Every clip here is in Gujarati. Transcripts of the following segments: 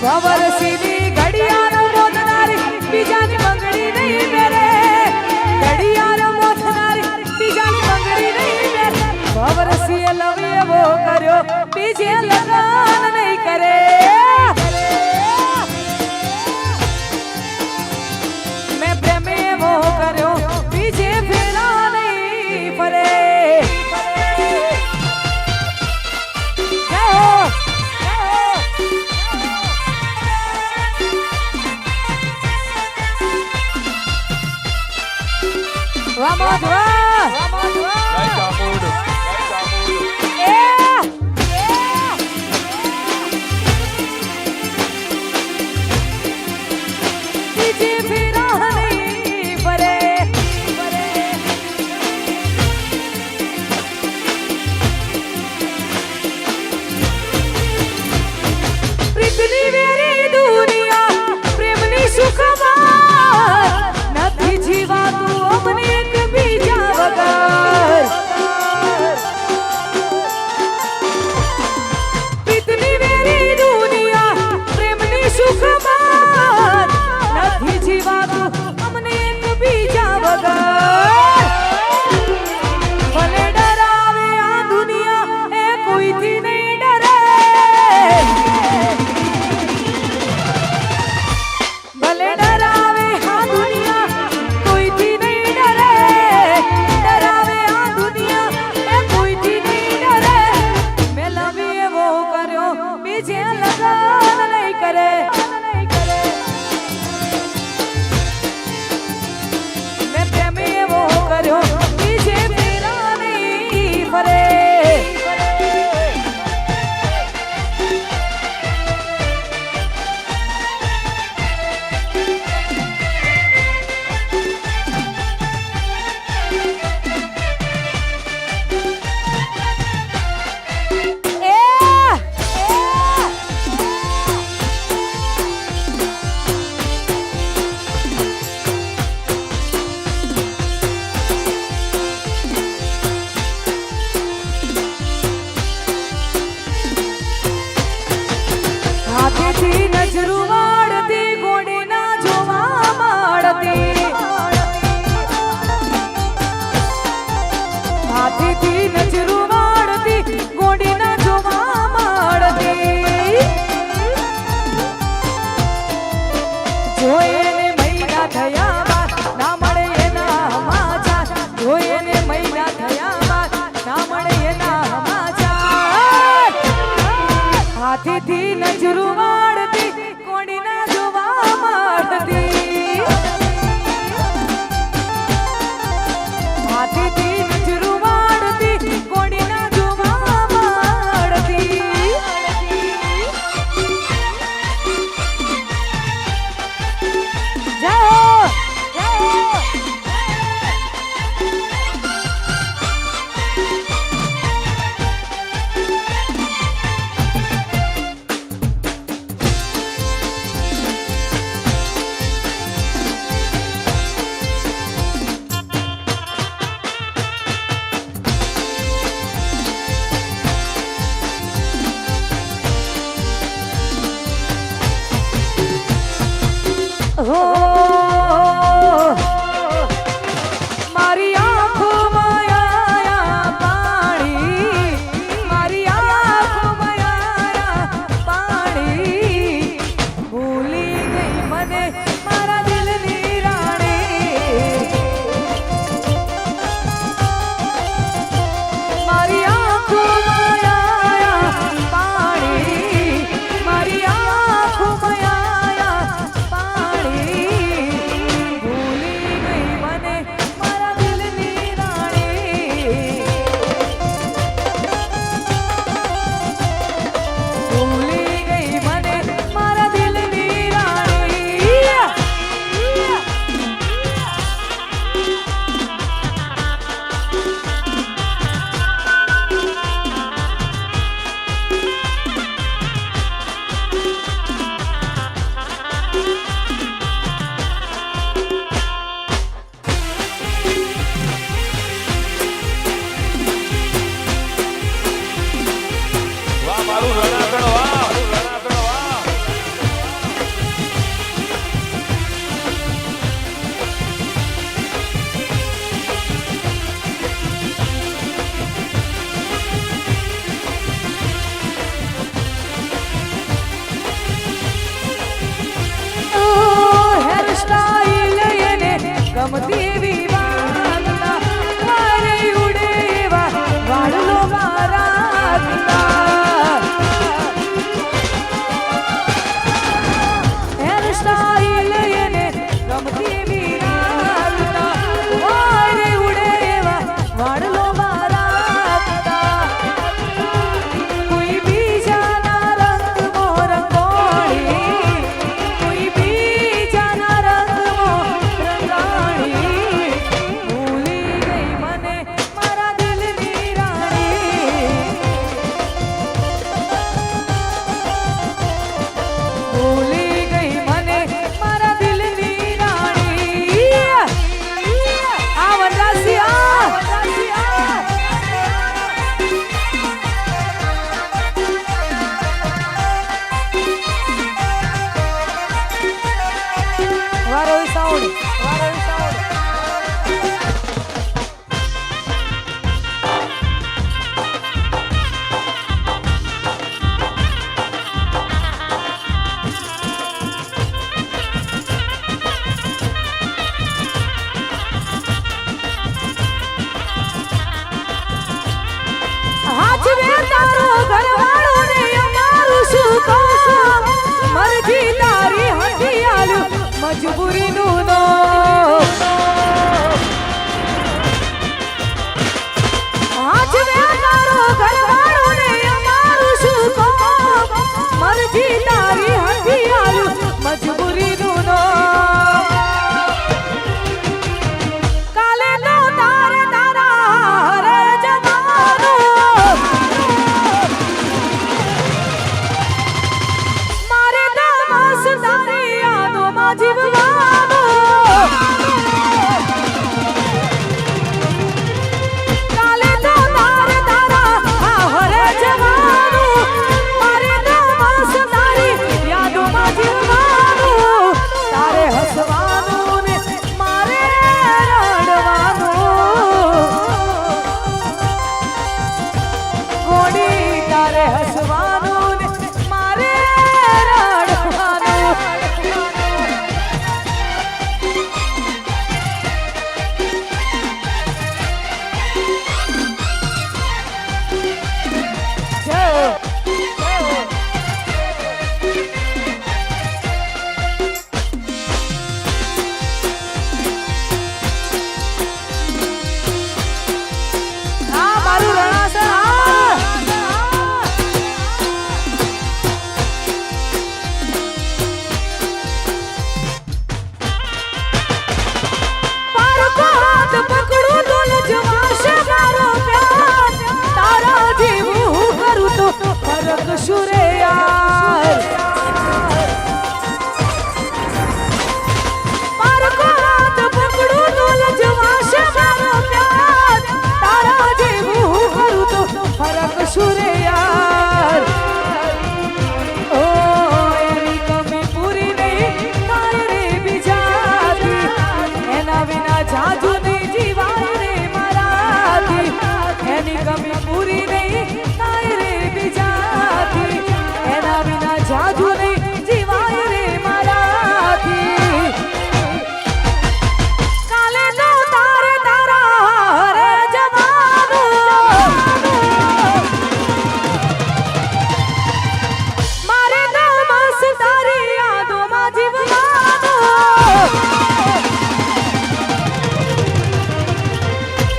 વરસીની ઘડિયાળ મોતનારી બીજાની બંગડી નહીં મેરે ઘડિયાળ મોતનારી બીજાની બંગડી નહીં મેરે વરસીએ લવ એવો કર્યો બીજે લગન નહીં કરે મેં પ્રેમ એવો કર્યો બીજે ફેરા નહીં ફરે Vamos, હાથીથી નજરું વાળતી કોડીના જોવા મળતી હાથીથી નજરું વાળતી કોડીના જોવા મળતી જાઓ મારી આંખોમાં આયા પાણી મારી આંખોમાં આયા પાણી ભૂલી ગઈ મને મારા દિલની રાણી મારી આંખોમાં આયા પાણી મારી આંખોમાં આયા પાણી ભૂલી ગઈ મને મારા દિલની રાણી આ વનરાસિયા વારો સાઉન્ડ હાથ વે તારો ઘરવાળો ને અમારું શું કામ મરજી તારી હઠિયાલું મજબૂરીનું નો હાથ વે તારો ઘરવાળો ને અમારું શું કામ મરજી તારી હઠિયાલું મજબૂરીનું નો કાલે તો તારે તારા રે જવાનું મારે દાસ તારી યાદોમાં જીવવાનું કાલે તો તારે તારા હરે જવાનું મારે દાસ તારી યાદોમાં જીવવાનું તારે હસવાનું ને મારે રડવાનું ગોડી તારે હસવાનું ને મારે રડવાનું આ મારું રણાસર પારકો હાથ પકડું તો લજવાશે મારો પ્યાર તારા જેવું હું કરું તો ફરક શું રે યાર પારકો હાથ પકડું તો લજવાશે મારો પ્યાર તારા જેવું હું કરું તો ફરક શું રે યાર ઓ એની કમી પૂરી નહીં થાય રે બીજાથી એના વિના જાજુ નહીં જીવાય રે મારાથી એની કમી પૂરી નહીં થાય રે બીજાથી એના વિના જાજુ નહીં જીવાય રે મારાથી કાલે તો તારે તારા રે જવાનું મારે દાસ તારી યાદોમાં જીવવાનું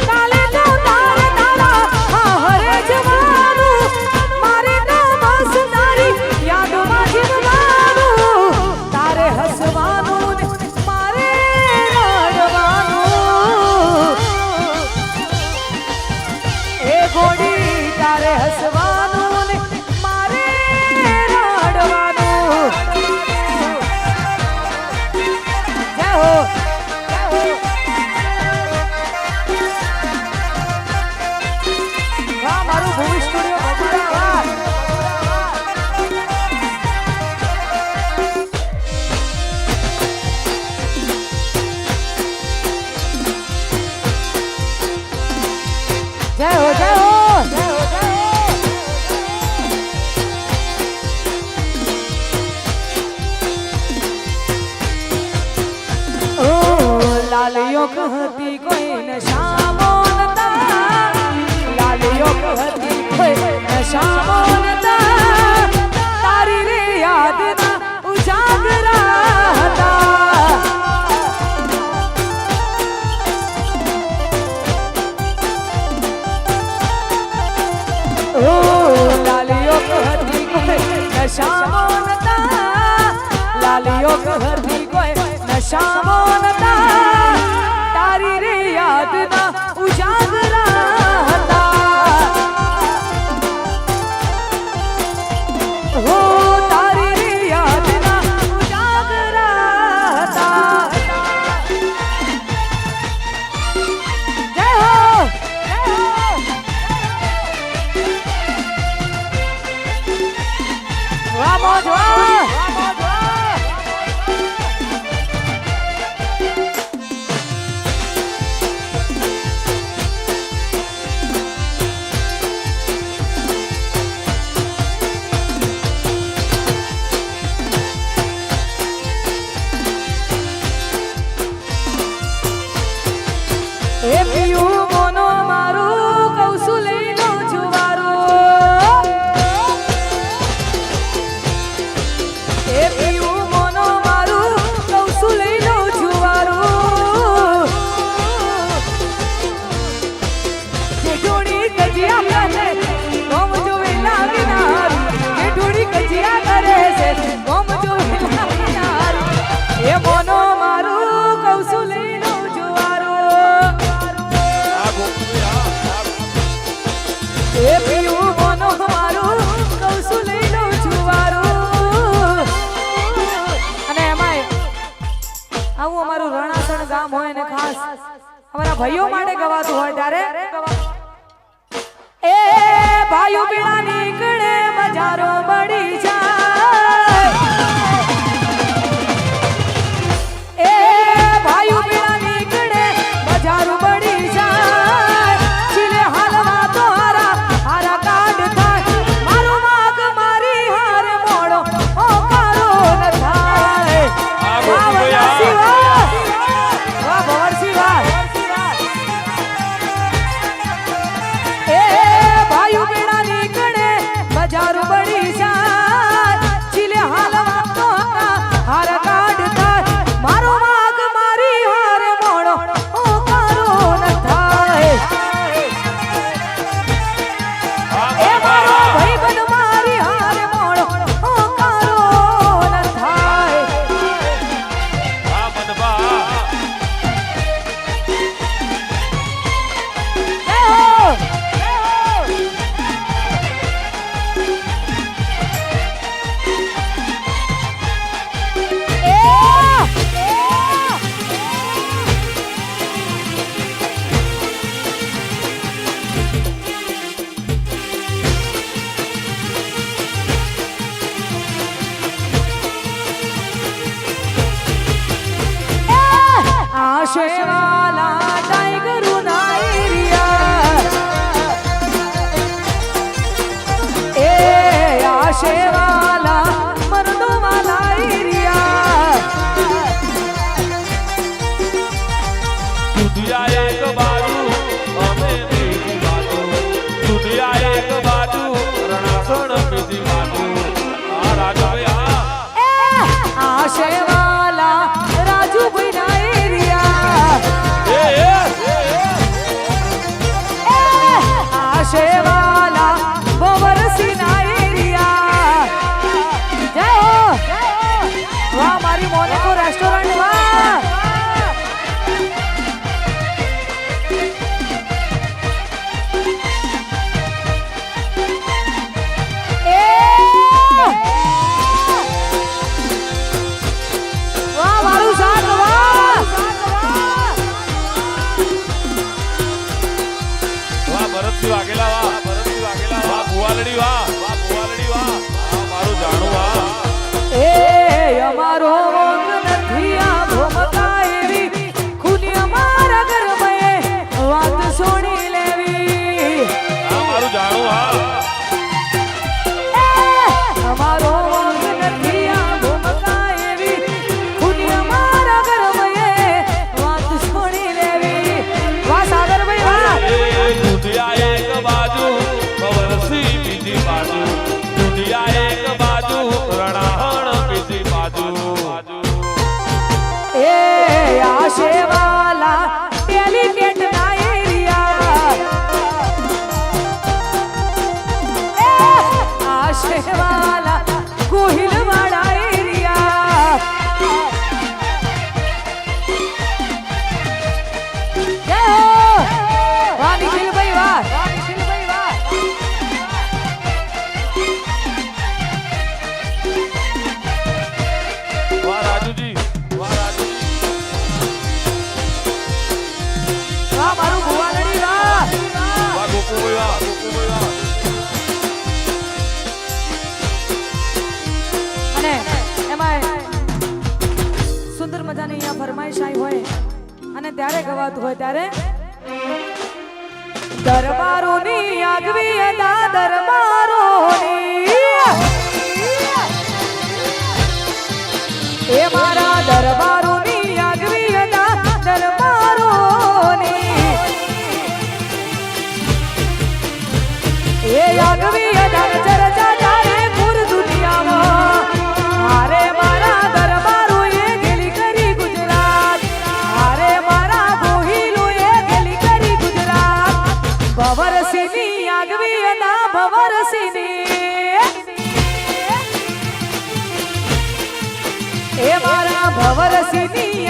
કાલે તો તારે તારા હરે જવાનું મારે દાસ તારી યાદોમાં જીવવાનું તારે હસવાનું ને મારે રડવાનું એ ગોડી તારે હસવાનું ને મારે રડવાનું જય હો વાહ મારું ભૂમિ સ્ટુડિયો બગુડા જય હો જય હો જય હો જય હો ઓ લાલિયો કહતી કોઈ નશામો નતા લાલિયો કહતી કોઈ નશામો નતા તારી રે યાદના ઉજાગરા હતા ઓ લાલિયો કહતી કોઈ નશામો નતા લાલિયો કહતી કોઈ નશામો નતા તારી રે યાદના ઉજાગરા હતા હો તારી રે યાદના અમારા ભાઈઓ માટે ગવાતું હોય ત્યારે એ ભાઈઓ પીણા નીકળે મજારો બળી જાય એ ભાઈઓ પીણા નીકળે મજારો બળી જાય ચીલે હાલવા તો હારા કાઢ થાય મારો માગ મારી હાર મોડો ઓ કારો ન થાય વાહ ભવરસિંહ વાહ એ ભાઈઓ પીણા નીકળે બજાર બળી જાય ચીલે હાલવા તો હાર કાઢ થાય મારો માગ મારી હાર મોડો ઓ કારો ન થાય એ મારો ભાઈ બન મારી હાર મોડો ઓ કારો ન થાય આ મનબા આશેવાલા ટાઈગરો ના એરિયા એ આશેવાલા મરદો વાલા એરિયા દુનિયા એક બાજુ અમે બીજી બાજુ દુનિયા એક બાજુ રણાસણ બીજી બાજુ આ રાજભાઈ આશેવાલા રાજુભાઈ ના આશેવાલા ભવરસિંહ ના એરિયા જય હો વાહ મારી મોનેકો રેસ્ટોરન્ટ વાહ એ વાહ મારું સાથ વાહ ભરતસિંહ વાઘેલા વાહ ભરતસિંહ વાઘેલા વાહ ભુવાલડી વાહ વાહ ભુવાલડી વાહ આ મારું જાણું વાહ એ અમારો રોગ નથી આ ભૂમકા એવી ખૂની અમારા ઘરમાં વાત સોણી લેવી આ મારું જાણું વાહ અમારો રોગ નથી આ ભૂમકા એવી ખૂની અમારા ઘરમાં વાત સોણી લેવી વાહ સાગરભાઈ વાહ દુનિયા એક બાજુ ભવરસિંહ બીજી બાજુ દુનિયા એક બાજુ રણાહણ બીજી બાજુ એ આશેવાલા ડેલિગેટ ના એરિયા એ આશેવાલા ગોહિલવાડા એરિયા જય હો વાહ નિખિલભાઈ વાહ નિખિલભાઈ વાહ વાહ રાજુજી વાહ રાજુજી વાહ મારું ભુવાનડી વાહ વાહ ગોકુભાઈ વાહ ગોકુભાઈ વાહ અને એમાં સુંદર મજાની અહીંયા ફરમાઈશ આવી હોય અને ત્યારે ગવાતું હોય ત્યારે દરબારોની આગવી અદા દરબારોની એ મારા દરબારોની આગવી અદા દરબારોની એ આગવી અદા ચર્ચા જાય પૂર દુનિયામાં હારે મારા દરબારો એ ગેલી કરી ગુજરાત હારે મારા ગોહિલો એ ગેલી કરી ગુજરાત ભવરસિંહની આગવી અદા ભવરસિંહની એ મારા ભવરસિંહની